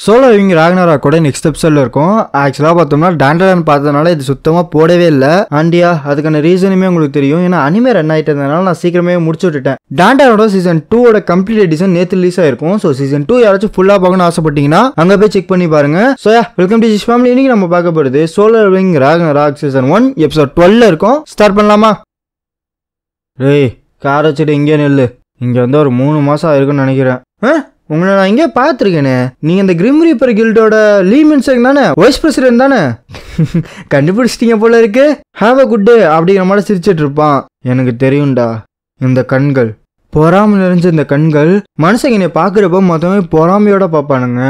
Solo Leveling Ragnarok கூட next எபிசோட்ல இருக்கும். ஆக்சுவலா பார்த்தோம்னா டாண்டரான் பார்த்ததுனால இது சுத்தமா போடவே இல்லை. ஆண்டியா அதுக்கான ரீசனுமே உங்களுக்கு தெரியும். ஏன்னா அனிமே ரன் ஆயிட்டு இருந்ததுனால நான் சீக்கிரமே முடிச்சு விட்டுட்டேன். டாண்டரானோட சீசன் 2 கம்ப்ளீட் எடிஷன் நேற்று ரிலீஸ் ஆயிருக்கும். ஸோ சீசன் 2 யாராச்சும் ஃபுல்லா பார்க்கணும்னு ஆசைப்பட்டீங்கன்னா அங்க போய் செக் பண்ணி பாருங்க. So welcome to this family. இன்னைக்கு நம்ம பார்க்க போறது Solo Leveling Ragnarok season 1 episode 12 இருக்கும். ஸ்டார்ட் பண்ணலாமா? ஏய் கார் வச்சுட்டு இங்கே நெல்லு. இங்க வந்து ஒரு 3 மாசம் ஆயிருக்குன்னு நினைக்கிறேன். உங்களை நான் இங்கே பார்த்துருக்கேனே. நீங்கள் இந்த கிரிம் ரீப்பர் கில்டோட லீமென்செக் தானே, வைஸ் பிரசிடென்ட் தானே? கண்டுபிடிச்சிட்டீங்க போல இருக்கு. ஹாவ் அ குட் டே அப்படிங்கிற மாதிரி சிரிச்சிட்டு இருப்பான். எனக்கு தெரியும்டா. இந்த கண்கள் பொறாமல் நிறைஞ்ச இந்த கண்கள் மனுஷங்க என்னை பாக்குறப்ப மொத்தமே பொறாமையோட பாப்பானுங்க.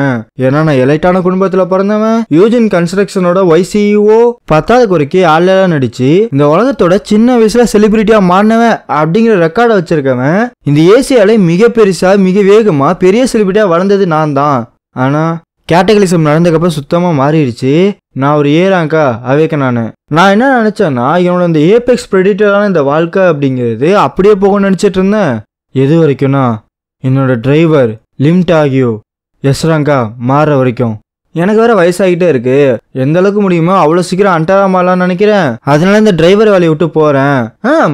ஏன்னா நான் எலைட்டான குடும்பத்துல பிறந்தவன். யூஜின் கன்ஸ்ட்ரக்ஷனோட YCEO 10வது குறைக்கு ஆளெல்லாம் நடிச்சு இந்த உலகத்தோட சின்ன வயசுல செலிபிரிட்டியா மாறினவன் அப்படிங்கிற ரெக்கார்டை வச்சிருக்கவன். இந்த ஏசியால மிக பெருசா மிக வேகமா பெரிய செலிபிரிட்டியா வளர்ந்தது நான் தான். ஆனா கேட்டகலிசம் நடந்தக்கப்ப சுத்தமா மாறிடுச்சு. நான் ஒரு ஏறாங்கா அவேக்க நான் என்ன நினைச்சேன்னா என்னோட இந்த ஏபெக்ஸ் பிரெடிட்டரான இந்த வாழ்க்கை அப்படிங்கிறது அப்படியே போகணும்னு நினைச்சிட்டு இருந்தேன். எது வரைக்கும்னா என்னோட டிரைவர் லிம்டாகியோ எஸ்ராங்கா மாற வரைக்கும். எனக்கு வேற வயசாகிட்டே இருக்கு. எந்த அளவுக்கு முடியுமோ அவ்வளோ சீக்கிரம் அண்டாராமாலான்னு நினைக்கிறேன். அதனால இந்த டிரைவர் வேலையை விட்டு போறேன்.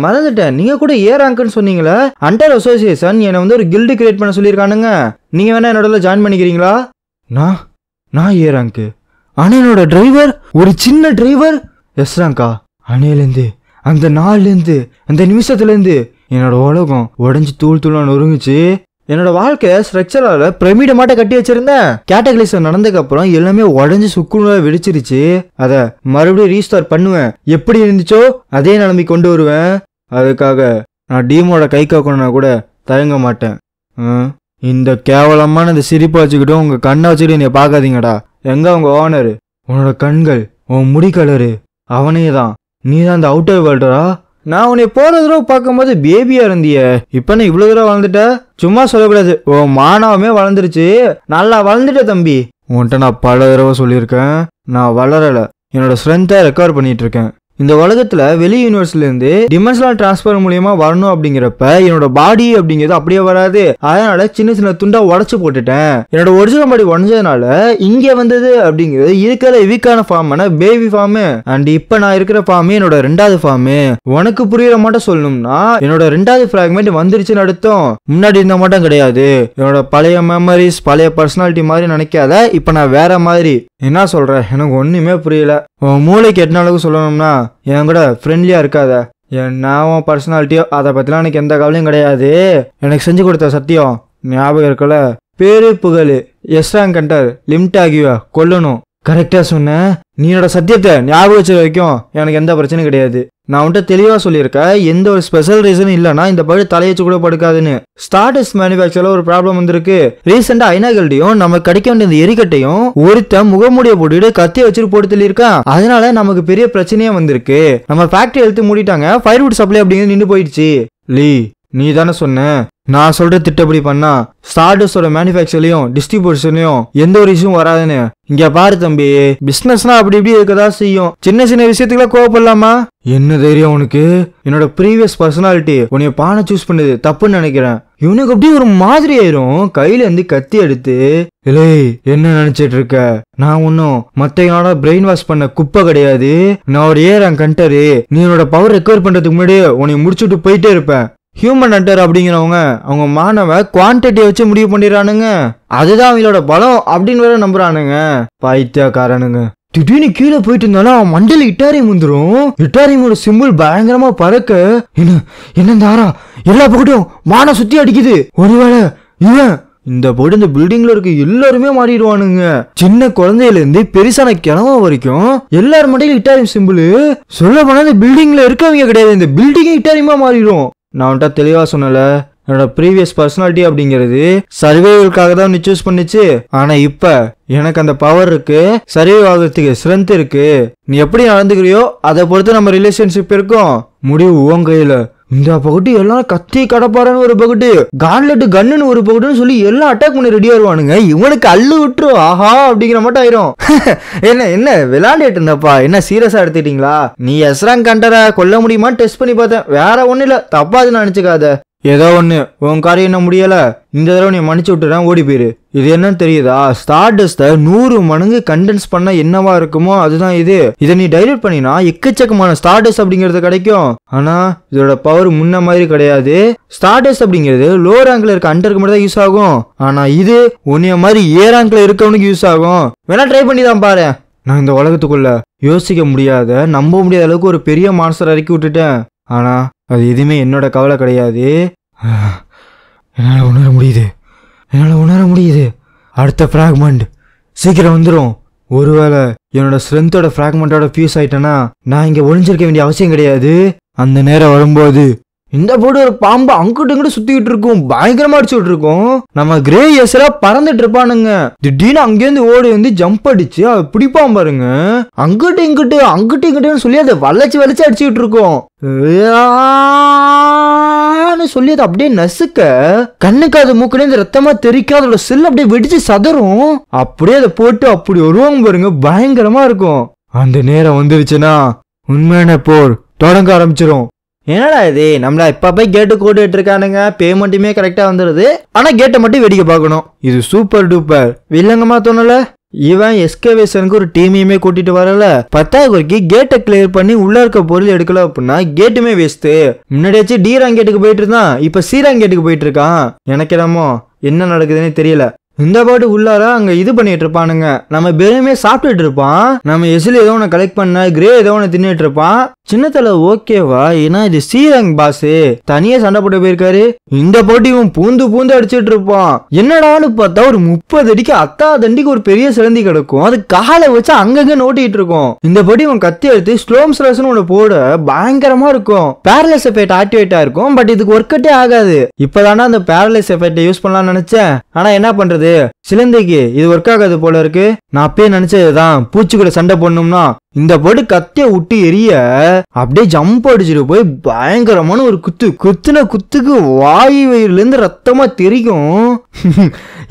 மறந்துட்டேன், நீங்க கூட ஏறாங்கன்னு சொன்னீங்களே. அண்டர் அசோசியேஷன் என்னை வந்து ஒரு கில்டு கிரியேட் பண்ண சொல்லியிருக்கானுங்க. நீங்க வேணா என்னோட ஜாயின் பண்ணிக்கிறீங்களா? நான் ஏறாங்கு. ஆனா என்னோட டிரைவர் ஒரு சின்ன டிரைவர் எஸ்ராங்கா. அணையிலேருந்து அந்த நாள்லேருந்து அந்த நிமிஷத்துலேருந்து என்னோட உலகம் உடஞ்சி தூள் தூளா நொறுங்குச்சு. என்னோட வாழ்க்கை ஸ்ட்ரக்சரால பிரமிட மாட்ட கட்டி வச்சிருந்தேன். கேட்டகலிசம் நடந்ததுக்கு அப்புறம் எல்லாமே உடஞ்சி சுக்குநூறா வெடிச்சிருச்சு. அத மறுபடியும் ரீஸ்டார்ட் பண்ணுவேன். எப்படி இருந்துச்சோ அதே நிலைமை கொண்டு வருவேன். அதுக்காக நான் டீமோட கை காக்கணும்னா கூட தயங்க மாட்டேன். இந்த கேவலமான இந்த சிரிப்பை வச்சுக்கிட்டும் உங்க கண்ணை வச்சுக்கிட்டு என்னை பார்க்காதீங்கடா. எங்க உங்க ஓனரு? உன்னோட கண்கள், உன் முடி கலரு அவனே தான். நீ தான் அந்த அவுட்டர் வேர்ல்டரா? நான் உன்னை போற தடவை பார்க்கும்போது பேபியா இருந்திய. இப்ப நான் இவ்வளவு தூரம் வளர்ந்துட்ட? சும்மா சொல்லக்கூடாது. ஓ மானாவுமே வளர்ந்துருச்சு. நல்லா வளர்ந்துட்ட தம்பி. உன்கிட்ட நான் பல தடவை சொல்லியிருக்கேன், நான் வளரல. என்னோட ஸ்ட்ரென்த்தை ரெக்கவர் பண்ணிட்டு இருக்கேன். இந்த உலகத்துல வெளி யூனிவர்ஸ்ல இருந்து டிமென்ஷனல் டிரான்ஸ்பர் மூலியமா வரணும் அப்படிங்கிறப்ப என்னோட பாடி அப்படிங்கிறது அப்படியே வராது. அதனால சின்ன சின்ன துண்டா உடச்சு போட்டுட்டேன். என்னோட ஒரிஜினல் பாடி உடஞ்சதுனால இங்க வந்தது அப்படிங்கிறது இருக்கிற வீக்கான ஃபார்மான பேபி ஃபார்ம். அண்ட் இப்ப நான் இருக்கிற ஃபார்ம் என்னோட 2வது ஃபார்ம். உனக்கு புரியுற மட்டும் சொல்லணும்னா என்னோட 2வது ஃபிராக்மெண்ட் வந்துருச்சுன்னு அர்த்தம். முன்னாடி இருந்த மட்டும் கிடையாது. என்னோட பழைய மெமரிஸ் பழைய பர்சனாலிட்டி மாதிரி நினைக்காத. இப்ப நான் வேற மாதிரி. என்ன சொல்ற? எனக்கு ஒண்ணுமே புரியல. உன் மூளைக்கு எத்தனை அளவுக்கு சொல்லணும்னா என் கூட ஃப்ரெண்ட்லியா இருக்காத. நான் உன் பர்சனாலிட்டியோ அதை பத்திலாம் எனக்கு எந்த கவலையும் கிடையாது. எனக்கு செஞ்சு கொடுத்த சத்தியம் ஞாபகம் இருக்கல. பேரு புகழ் எஸ்ராங்கண்டர் லிம்டாகியோ கொல்லணும். கரெக்டா சொன்ன. நீ என்னோட சத்தியத்தை ஞாபகம் வச்ச வரைக்கும் எனக்கு எந்த பிரச்சனையும் கிடையாது. நான் உன்கிட்ட தெளிவா சொல்லியிருக்கேன், எந்த ஒரு ஸ்பெஷல் ரீசனும் இல்லைன்னா இந்த படி தலையச்சு கூட படுக்காதுன்னு. ஸ்டார்டஸ் மேனுஃபேக்சர்ல ஒரு ப்ராப்ளம் வந்திருக்கு. ரீசெண்டா ஐநாகல்டையும் நம்ம கிடைக்க வேண்டிய இந்த எரிக்கட்டையும் ஒருத்த முகமூடிய போட்டுட்டு கத்திய வச்சுட்டு போட்டு தள்ளியிருக்கான். அதனால நமக்கு பெரிய பிரச்சனையே வந்திருக்கு. நம்ம ஃபேக்டரி எடுத்து மூடிட்டாங்க. ஃபயர்வுட் சப்ளை அப்படிங்கிறது நின்று போயிடுச்சு. லீ நீ தானே சொன்ன நான் சொல்ற திட்டப்படி பண்ணா ஸ்டார்டஸோட மேனுஃபேக்சர்லயும் டிஸ்ட்ரிபியூஷன்லயும் எந்த ஒரு இஷ்யூ வராதுன்னு. இங்க பாரு தம்பி, பிசினஸ்னா அப்படி இப்படி இருக்கதா செய்யும். சின்ன சின்ன விஷயத்துக்குலாம் கோவப்படலாமா? என்ன தைரியம் உனக்கு? என்னோட ப்ரீவியஸ் பர்சனாலிட்டி உன்னைய பானை சூஸ் பண்ணது தப்புன்னு நினைக்கிறேன். இவனுக்கு அப்படியே ஒரு மாதிரி ஆயிரும். கையில இருந்து கத்தி எடுத்து, இல்லை என்ன நினைச்சிட்டு இருக்க? நான் ஒன்னும் மத்தையோட பிரெயின் வாஷ் பண்ண குப்பை கிடையாது. நான் ஒரு ஏறான் கண்டரு. நீ என்னோட பவர் ரெக்கவர் பண்றதுக்கு முன்னாடியே உன்னை முடிச்சுட்டு போயிட்டே இருப்பேன். ஹியூமன் ஹண்டர் அப்படிங்கிறவங்க அவங்க மானவ குவான்டிட்டியை வச்சு முடிவு பண்ணிடுறானுங்க. அதுதான் அவங்களோட பலம் அப்படின்னு வேற நம்புறானுங்க. பைத்தியக்காரனுங்க. திடீர்னு கீழே போயிட்டு இருந்தாலும் அவன் மண்டல இட்டாரியம் வந்துடும். இட்டாரியமோட சிம்பிள் பயங்கரமா பறக்க என்ன தாரா எல்லா பக்கட்டும் மான சுத்தி அடிக்குது. ஒருவேளை இவன் இந்த போட்டு இந்த பில்டிங்ல இருக்க எல்லாருமே மாறிடுவானுங்க. சின்ன குழந்தையில இருந்து பெருசான கிழமை வரைக்கும் எல்லாரும் மண்டையில இட்டாரியம் சிம்பிள். சொல்ல போனா இந்த பில்டிங்ல இருக்கவங்க கிடையாது, இந்த பில்டிங்கே இட்டாரியமா மாறிடும். நான் வந்துட்டா தெளிவா சொன்னல, என்னோட ப்ரீவியஸ் பர்சனாலிட்டி அப்படிங்கிறது சர்வைவலுக்காக தான் சூஸ் பண்ணிச்சு. ஆனா இப்ப எனக்கு அந்த பவர் இருக்கு, சர்வைவ் ஆகிறதுக்கு ஸ்ட்ரென்த் இருக்கு. நீ எப்படி நடந்துக்கிறியோ அதை பொறுத்து நம்ம ரிலேஷன்ஷிப் இருக்கும். முடிவு உன் கையில. இந்த பகுட்டு எல்லாம் கத்தி கடப்பாரன்னு ஒரு பகுட்டு, கான்லெட்டு கண்ணுன்னு ஒரு பகுட்டுன்னு சொல்லி எல்லாம் அட்டாக் பண்ணி ரெடியா வருவானுங்க. இவனுக்கு அள்ளு விட்டுரும். ஆஹா அப்படிங்கிற மட்டும் ஆயிரும். என்ன விளையாண்டுட்டு இருந்தப்பா, என்ன சீரியஸா எடுத்துட்டீங்களா? நீ எஸ்ராங் கண்டரை கொல்ல முடியுமான்னு டெஸ்ட் பண்ணி பார்த்தேன். வேற ஒண்ணு இல்ல, தப்பா அது நினைச்சுக்காத. ஏதோ ஒன்று உன் காரியம் என்ன முடியலை, இந்த தடவை நீ மன்னிச்சு விட்டுறேன், ஓடி போயிரு. இது என்னன்னு தெரியுதா, ஸ்டார்டஸ்ட்டை 100 மடங்கு கண்டென்ஸ் பண்ண என்னவா இருக்குமோ அதுதான் இது. இதை நீ டைல்யூட் பண்ணினா எக்கச்சக்கமான ஸ்டார்டஸ்ட் அப்படிங்கிறது கிடைக்கும். ஆனால் இதோட பவர் முன்ன மாதிரி கிடையாது. ஸ்டார்டஸ்ட் அப்படிங்கிறது லோ ரேங்க்ல இருக்க அண்டருக்கு மட்டும் தான் யூஸ் ஆகும். ஆனால் இது உன்னைய மாதிரி ஏ ரேங்க்ல இருக்கவனுக்கு யூஸ் ஆகும். வேணா ட்ரை பண்ணி தான் பாரு. நான் இந்த உலகத்துக்குள்ள யோசிக்க முடியாத நம்ப முடியாத அளவுக்கு ஒரு பெரிய மான்ஸ்டர் இறக்கி விட்டுட்டேன். ஆனா அது எதுவுமே என்னோட கவலை கிடையாது. என்னால் உணர முடியுது. அடுத்த ஃப்ராக்மெண்ட் சீக்கிரம் வந்துடும். ஒருவேளை என்னோட ஸ்ட்ரென்த்தோட ஃப்ராக்மெண்ட்டோட ஃபியூஸ் ஆயிட்டேன்னா நான் இங்கே ஒளிஞ்சிருக்க வேண்டிய அவசியம் கிடையாது. அந்த நேரம் வரும்போது இந்த போட்டு ஒரு பாம்பு அங்கிட்டு இங்கிட்டு சுத்திக்கிட்டு இருக்கும், பயங்கரமா அடிச்சுட்டு இருக்கும். நம்ம கிரே எஸ்லாம் பறந்துட்டு இருப்பானுங்க. திடீர்னு அங்கேருந்து ஓடி வந்து ஜம்ப் அடிச்சு அதை பிடிப்பான் பாருங்க. அங்கிட்டு இங்கிட்டுன்னு சொல்லி அதை வளைச்சு அடிச்சுக்கிட்டு இருக்கும். சொல்லி அதை அப்படியே நசுக்க கண்ணுக்கு அது மூக்குலேருந்து ரத்தமா தெரிக்க அதோட செல் அப்படியே வெடிச்சு சதறும். அப்படியே அதை போட்டு அப்படி வருவாங்க பாருங்க, பயங்கரமா இருக்கும். அந்த நேரம் வந்துருச்சுன்னா உண்மையான போர் தொடங்க ஆரம்பிச்சிடும். என்னடா இது, நம்மள இப்ப போய் கேட்டு கோட்டு இருக்கானுங்க, பேமெண்ட்டுமே கரெக்டா வந்துடுது, ஆனா கேட்டை மட்டும் வெடிக்க பார்க்கணும். இது சூப்பர் டூப்பர் வில்லங்கமா தோணல. இவன் எஸ்கவேஷனுக்கு ஒரு டீமையுமே கூட்டிட்டு வரல. 10வது குறைக்கு கேட்டை கிளியர் பண்ணி உள்ள இருக்க பொருள் எடுக்கல அப்படின்னா கேட்டுமே வேஸ்ட். முன்னாடியாச்சும் டி ரேங்க் கேட்டுக்கு போயிட்டு இருந்தான், இப்ப சி ரேங்க் கேட்டுக்கு போயிட்டு இருக்கான். எனக்கு என்னமோ என்ன நடக்குதுன்னு தெரியல. இந்த பாட்டு உள்ளார அங்க இது பண்ணிட்டு இருப்பானுங்க. நம்ம பெருமே சாப்பிட்டுட்டு இருப்பான். நம்ம எஸ்ல ஏதோ ஒன்று கலெக்ட் பண்ண, கிரே ஏதோ ஒன்று தின்னுட்டு இருப்பான். சின்னத்தல ஓகேவா, ஏன்னா இது ஸ்ரீரங் பாஸ் தனியா சண்டை போட்டு போயிருக்காரு. இந்த போட்டி இவன் பூந்து அடிச்சுட்டு இருப்பான். என்னடான்னு பார்த்தா ஒரு 30 அடிக்கு அத்தா தண்டிக்கு ஒரு பெரிய சிலந்தி கிடக்கும். அது காலை வச்சு அங்கங்க நோட்டிட்டு இருக்கும். இந்த போட்டி இவன் கத்தி எடுத்து ஸ்லோம்ஸ் ஒன்று போட பயங்கரமா இருக்கும். பேரலைஸ் எஃபெக்ட் ஆக்டிவேட்டா இருக்கும். பட் இதுக்கு ஒர்க் அவுட்டே ஆகாது. இப்பதானா அந்த பேரலைஸ் எஃபெக்ட் யூஸ் பண்ணலாம்னு நினைச்சேன். ஆனா என்ன பண்றது, சிலந்தைக்கு இது ஒர்க் ஆகாது போல இருக்கு. நான் அப்பயே நினைச்சதுதான், பூச்சி கூட சண்டை போடணும்னா இந்த போட்டு கத்திய விட்டு எரிய அப்படியே ஜம்ப் அடிச்சுட்டு போய் பயங்கரமான ஒரு குத்துன குத்துக்கு வாய் வயிறுல இருந்து ரத்தமா தெரிக்கும்.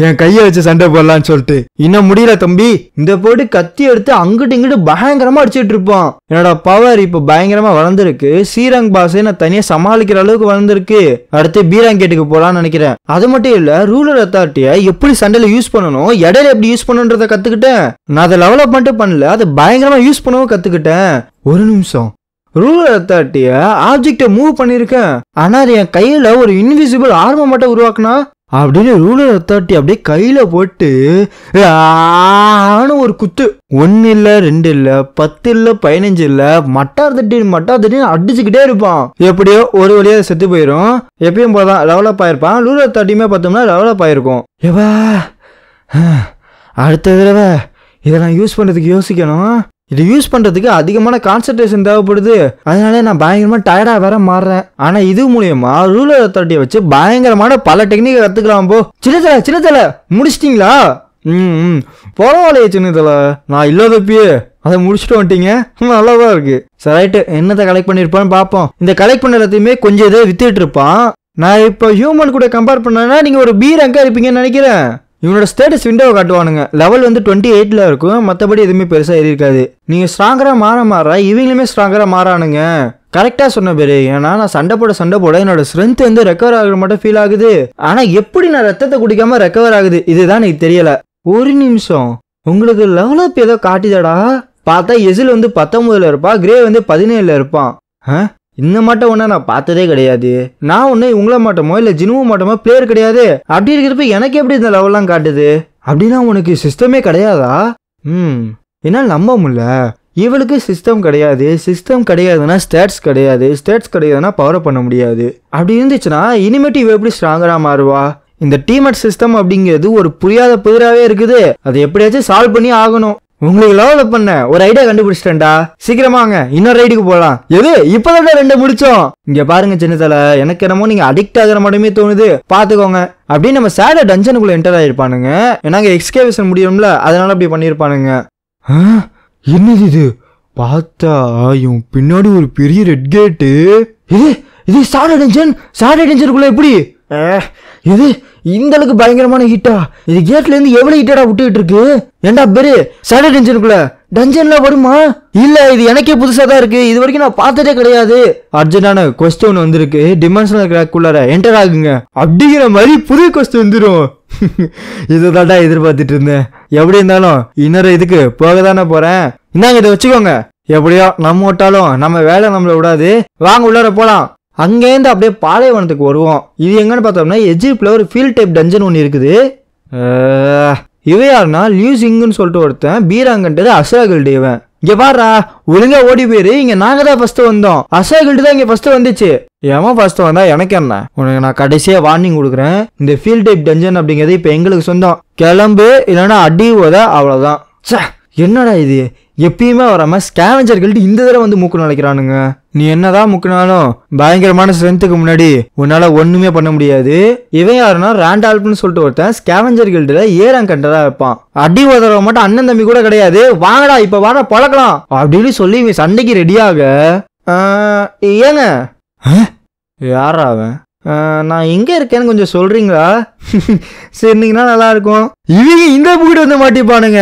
என் கைய வச்சு சண்டை போடலான்னு சொல்லிட்டு இன்னும் முடியல தம்பி. இந்த போட்டு கத்தி எடுத்து அங்கிட்டு இங்கிட்டு பயங்கரமா அடிச்சுட்டு இருப்பான். என்னோட பவர் இப்ப பயங்கரமா வளர்ந்துருக்கு. ஸ்ரீரங் பாஸை நான் தனியா சமாளிக்கிற அளவுக்கு வளர்ந்துருக்கு. அடுத்து பீராங் கேட்டுக்கு போலான்னு நினைக்கிறேன். அது மட்டும் இல்ல, ரூலர் அத்தாரிட்டியை எப்படி சண்டையில யூஸ் பண்ணணும், இடையில எப்படி யூஸ் பண்ணணுன்றத கத்துக்கிட்டேன். நான் அதை டெவலப் மட்டும் பண்ணல, அது பயங்கரமா யூஸ் பண்ணவும் கத்துக்கிட்டேன். ஒரு நிமிஷம், ரூலர் அத்தாரிட்டிய ஆப்ஜெக்ட மூவ் பண்ணிருக்கேன், ஆனா அது என் கையில ஒரு இன்விசிபிள் ஆர்ம மட்டும் உருவாக்குனா அப்படின்னு ரூலர் அத்தாரிட்டி அப்படியே கையில போட்டு ஒரு குத்து. 1 இல்ல 2 இல்ல 10 இல்ல 15 இல்ல மட்டார் தட்டி அடிச்சுக்கிட்டே இருப்பான். எப்படியோ ஒரு வழியா செத்து போயிரும். எப்பயும் போதான் டெவலப் ஆயிருப்பான். ரூலர் அத்தாரிட்டியுமே பார்த்தோம்னா டெவலப் ஆயிருக்கும். எவா அடுத்த தடவை இதை நான் யூஸ் பண்றதுக்கு யோசிக்கணும். இது யூஸ் பண்றதுக்கு அதிகமான கான்சன்ட்ரேஷன் தேவைப்படுது. அதனால நான் பயங்கரமா டயர்டா வேற மாறுறேன். ஆனா இது மூலியமா ரூலர் அத்தாரிட்டியை வச்சு பயங்கரமான பல டெக்னிக்கை கத்துக்கலாம். போ சின்னத்தலை முடிச்சிட்டீங்களா? பரவாயில்லையே சின்னத்தலை, நான் இல்லாதப்பயே அதை முடிச்சுட்டு வந்துட்டீங்க, நல்லாதான் இருக்கு. சரி, என்னத்தை கலெக்ட் பண்ணிருப்பான்னு பாப்போம். இந்த கலெக்ட் பண்ண எல்லாத்தையுமே கொஞ்சம் இதை வித்துட்டு இருப்பான். நான் இப்போ ஹியூமன் கூட கம்பேர் பண்ணேன்னா நீங்க ஒரு பி ரேங்கா இருப்பீங்கன்னு நினைக்கிறேன். இவனோட ஸ்டேட்டஸ் விண்டோவை காட்டுவானுங்க. லெவல் வந்து 28ல இருக்கும். மற்றபடி எதுவுமே பெருசா இருக்காது. நீங்க ஸ்ட்ராங்கரா மாற இவங்களுமே ஸ்ட்ராங்கரா மாறானுங்க. கரெக்டா சொன்ன பேரு. ஏன்னா நான் சண்டை போட என்னோட ஸ்ட்ரென்த் வந்து ரெக்கவர் ஆகுற மட்டும் ஃபீல் ஆகுது. ஆனா எப்படி நான் ரத்தத்தை குடிக்காம ரெக்கவர் ஆகுது இதுதான் எனக்கு தெரியல. ஒரு நிமிஷம், உங்களுக்கு லெவல் அப் ஏதோ காட்டுதடா. பார்த்தா எசில் வந்து 19ல இருப்பா, கிரே வந்து 17ல இருப்பான். இந்த மாட்டம் ஒண்ணா நான் பார்த்ததே கிடையாது. நான் ஒண்ணு உங்களை மாட்டோமோ இல்ல ஜினுவோ மாட்டோமோ பிளேயர் கிடையாது. அப்படி இருக்கிறப்ப எனக்கு எப்படி இந்த லெவல்லாம் காட்டுது? அப்படின்னா உனக்கு சிஸ்டமே கிடையாதா? என்னால் நம்ப முடியல. இவளுக்கு சிஸ்டம் கிடையாது. சிஸ்டம் கிடையாதுன்னா ஸ்டேட்ஸ் கிடையாதுன்னா பவர் பண்ண முடியாது. அப்படி இருந்துச்சுன்னா இனிமேட்டு இவ எப்படி ஸ்ட்ராங்கரா மாறுவா? இந்த டீமேட் சிஸ்டம் அப்படிங்கிறது ஒரு புரியாத புதிராவே இருக்குது. அதை எப்படியாச்சும் சால்வ் பண்ணி ஆகணும். உங்களுக்கு லெவலப் பண்ண ஒரு ஐடியா கண்டுபிடிச்சிட்டேன்டா. சீக்கிரமாங்க இன்னொரு ரைடுக்கு போகலாம். எது இப்பதான் 2 முடிச்சோம். இங்க பாருங்க சின்னத்தல, எனக்கு என்னமோ நீங்க அடிக்ட் ஆகிற மட்டுமே தோணுது, பாத்துக்கோங்க. அப்படின்னு நம்ம சேட டஞ்சனுக்குள்ள என்டர் ஆயிருப்பானுங்க. ஏன்னாங்க எக்ஸ்கேவேஷன் முடியும்ல, அதனால அப்படி பண்ணிருப்பானுங்க. என்னது இது? பார்த்தா இவன் பின்னாடி ஒரு பெரிய ரெட் கேட்டு. இது சாட டென்ஷனுக்குள்ள எப்படி இது இந்த அளவுக்கு பயங்கரமான ஹிட்டா? இது கேட்ல இருந்து எவ்வளவு ஹிட்டடா விட்டுக்கிட்டு இருக்கு? ஏண்டா பெரு சாட்டை டென்ஷனுக்குள்ள டஞ்சன்ல வருமா? இல்ல இது எனக்கே புதுசா தான் இருக்கு, இது வரைக்கும் நான் பார்த்ததே கிடையாது. அர்ஜென்டான கொஸ்டின் வந்திருக்கு, டிமென்ஷனல் கிராக்குள்ளார என்டர் ஆகுங்க அப்படிங்கிற மாதிரி புது கொஸ்டின் வந்துடும். இதுதான்டா எதிர்பார்த்துட்டு இருந்தேன். எப்படி இருந்தாலும் இன்னொரு இதுக்கு போக தானே போறேன். இந்தாங்க இதை வச்சுக்கோங்க. எப்படியோ நம்ம விட்டாலும் நம்ம வேலை நம்மள விடாது. வாங்க உள்ளார போலாம். அங்கேருந்து அப்படியே பாலைவனத்துக்கு வருவோம். இது எங்கன்னு பார்த்தோம்னா எஜிப்ட்ல ஒரு ஃபீல்ட் டைப் டஞ்சன் ஒன்று இருக்குது. இவன் யாருன்னா லியூசிங்னு சொல்லிட்டு ஒருத்தன் பீராங்கன்றது அசராகில்டு. இவன் இங்க பாடுறா ஒழுங்கா ஓடி போயிரு, இங்க நாங்க தான் ஃபர்ஸ்ட் வந்தோம். அசராகில்டு தான் இங்க ஃபர்ஸ்ட் வந்துச்சு. ஏமா ஃபர்ஸ்ட் வந்தா எனக்கு என்ன? உனக்கு நான் கடைசியா வார்னிங் கொடுக்குறேன். இந்த ஃபீல்ட் டைப் டஞ்சன் அப்படிங்கிறது இப்ப எங்களுக்கு சொந்தம். கிளம்பு இல்லைன்னா அடி போத அவ்வளவுதான். என்னடா இது எப்பயுமே வராம ஸ்கேவெஞ்சர்கள் இந்த தடவை வந்து மூக்கு நுழைக்கிறானுங்க. நீ என்னதான் முக்கினாலும் பயங்கரமான ஸ்ட்ரென்த்துக்கு முன்னாடி உன்னால ஒண்ணுமே பண்ண முடியாது. இவன் யாருன்னா ராண்டால்ப்னு சொல்லிட்டு ஒருத்தன் ஸ்கேவெஞ்சர் கில்டுல ஏறாங் கண்டதா இருப்பான். அடி உதற மட்டும் அண்ணன் தம்பி கூட கிடையாது. வாங்கடா இப்ப வாடா பழக்கலாம் அப்படின்னு சொல்லி இவன் சண்டைக்கு ரெடியாக. ஏங்க யாரா அவன்? நான் எங்க இருக்கேன்னு கொஞ்சம் சொல்றீங்களா? சரிங்களா நல்லா இருக்கும். இவங்க இந்த புக்கிட்டு வந்து மாட்டிப்பானுங்க.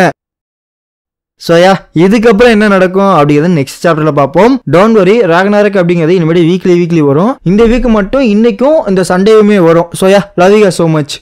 ஸோயா இதுக்கப்புறம் என்ன நடக்கும் அப்படிங்கிறத நெக்ஸ்ட் சாப்டர்ல பார்ப்போம். டோன்ட் வரி, ராக்னாரக் அப்படிங்கிறது இனிமேல் வீக்லி வரும். இந்த வீக் மட்டும் இன்னைக்கும் இந்த சண்டேவுமே வரும். ஸோயா லவ் யூ ஸோ மச்.